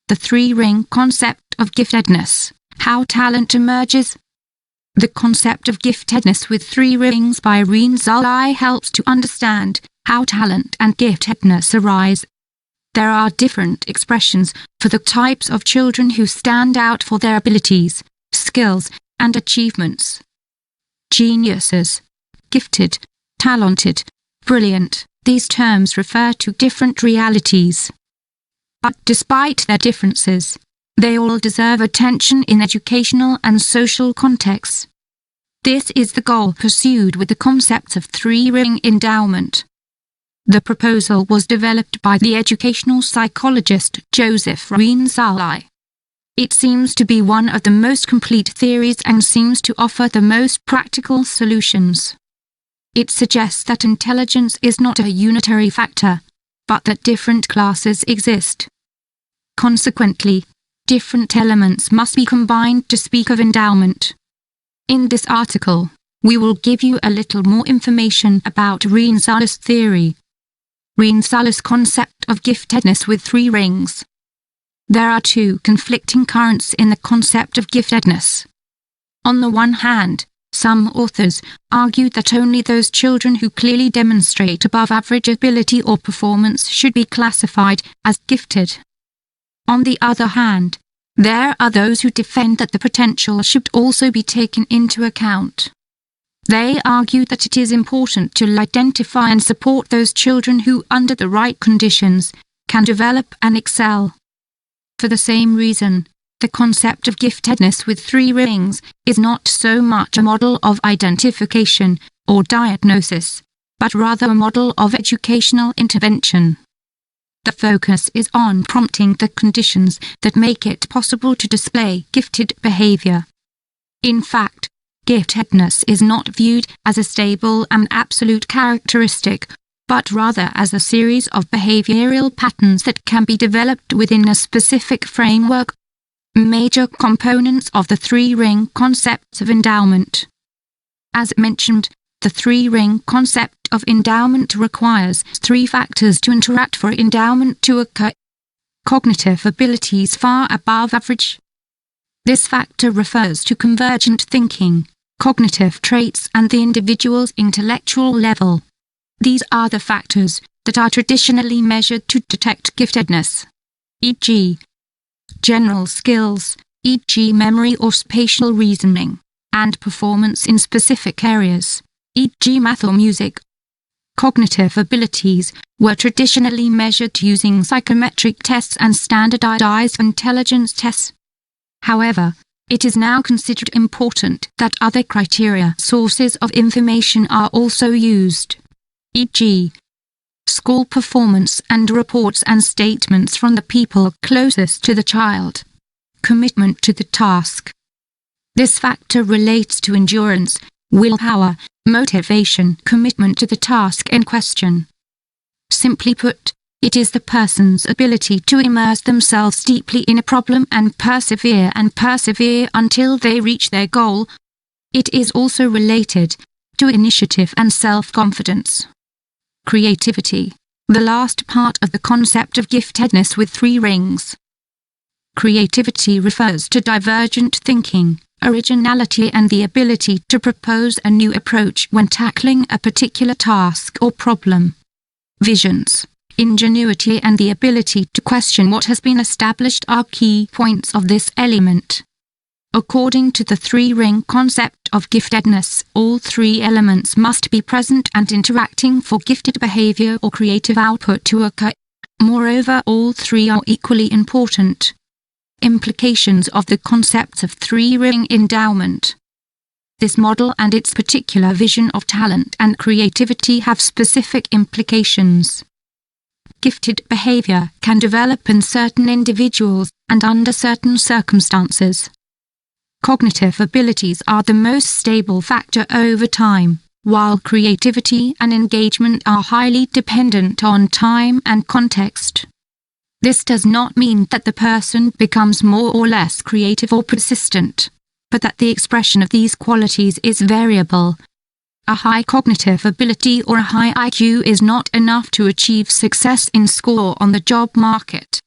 The three-ring concept of giftedness, how talent emerges. The concept of giftedness with three rings by Zulai helps to understand how talent and giftedness arise. There are different expressions for the types of children who stand out for their abilities, skills, and achievements. Geniuses, gifted, talented, brilliant. These terms refer to different realities. But despite their differences, they all deserve attention in educational and social contexts. This is the goal pursued with the concept of three-ring endowment. The proposal was developed by the educational psychologist Joseph Zulai. It seems to be one of the most complete theories and seems to offer the most practical solutions. It suggests that intelligence is not a unitary factor, but that different classes exist. Consequently, different elements must be combined to speak of endowment. In this article, we will give you a little more information about Zulai's theory. Zulai's concept of giftedness with three rings. There are two conflicting currents in the concept of giftedness. On the one hand, some authors argue that only those children who clearly demonstrate above-average ability or performance should be classified as gifted. On the other hand, there are those who defend that the potential should also be taken into account. They argue that it is important to identify and support those children who, under the right conditions, can develop and excel. For the same reason, the concept of giftedness with three rings is not so much a model of identification or diagnosis, but rather a model of educational intervention. The focus is on prompting the conditions that make it possible to display gifted behavior. In fact, giftedness is not viewed as a stable and absolute characteristic, but rather as a series of behavioral patterns that can be developed within a specific framework. Major components of the three-ring concept of endowment. As mentioned, the three-ring concept of endowment requires three factors to interact for endowment to occur. Cognitive abilities far above average. This factor refers to convergent thinking, cognitive traits, and the individual's intellectual level. These are the factors that are traditionally measured to detect giftedness, e.g., general skills, e.g. memory or spatial reasoning, and performance in specific areas, e.g. math or music. Cognitive abilities were traditionally measured using psychometric tests and standardized intelligence tests. However, it is now considered important that other criteria sources of information are also used, e.g., school performance and reports and statements from the people closest to the child. Commitment to the task. This factor relates to endurance, willpower, motivation, commitment to the task in question. Simply put, it is the person's ability to immerse themselves deeply in a problem and persevere until they reach their goal. It is also related to initiative and self-confidence. Creativity, the last part of the concept of giftedness with three rings. Creativity refers to divergent thinking, originality, and the ability to propose a new approach when tackling a particular task or problem. Visions, ingenuity, and the ability to question what has been established are key points of this element. According to the three-ring concept of giftedness, all three elements must be present and interacting for gifted behavior or creative output to occur. Moreover, all three are equally important. Implications of the concepts of three-ring endowment. This model and its particular vision of talent and creativity have specific implications. Gifted behavior can develop in certain individuals and under certain circumstances. Cognitive abilities are the most stable factor over time, while creativity and engagement are highly dependent on time and context. This does not mean that the person becomes more or less creative or persistent, but that the expression of these qualities is variable. A high cognitive ability or a high IQ is not enough to achieve success in school or on the job market.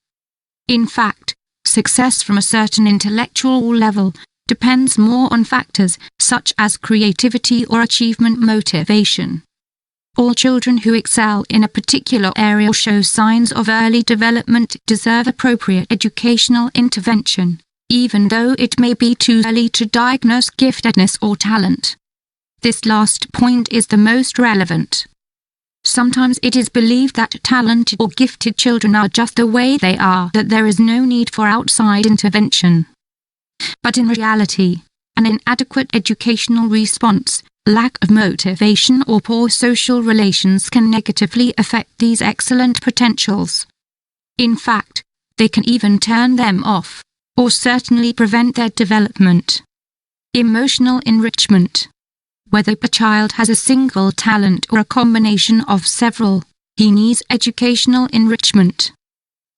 In fact, Success from a certain intellectual level depends more on factors such as creativity or achievement motivation. All children who excel in a particular area or show signs of early development deserve appropriate educational intervention, even though it may be too early to diagnose giftedness or talent. This last point is the most relevant. Sometimes it is believed that talented or gifted children are just the way they are, that there is no need for outside intervention. But in reality, an inadequate educational response, lack of motivation or poor social relations can negatively affect these excellent potentials. In fact, they can even turn them off, or certainly prevent their development. Emotional enrichment. Whether a child has a single talent or a combination of several, he needs educational enrichment.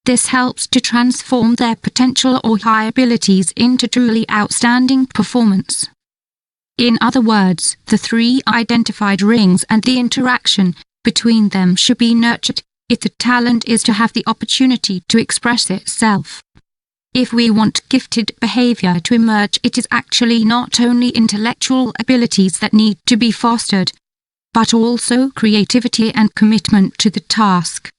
This helps to transform their potential or high abilities into truly outstanding performance. In other words, the three identified rings and the interaction between them should be nurtured if the talent is to have the opportunity to express itself. If we want gifted behavior to emerge, it is actually not only intellectual abilities that need to be fostered, but also creativity and commitment to the task.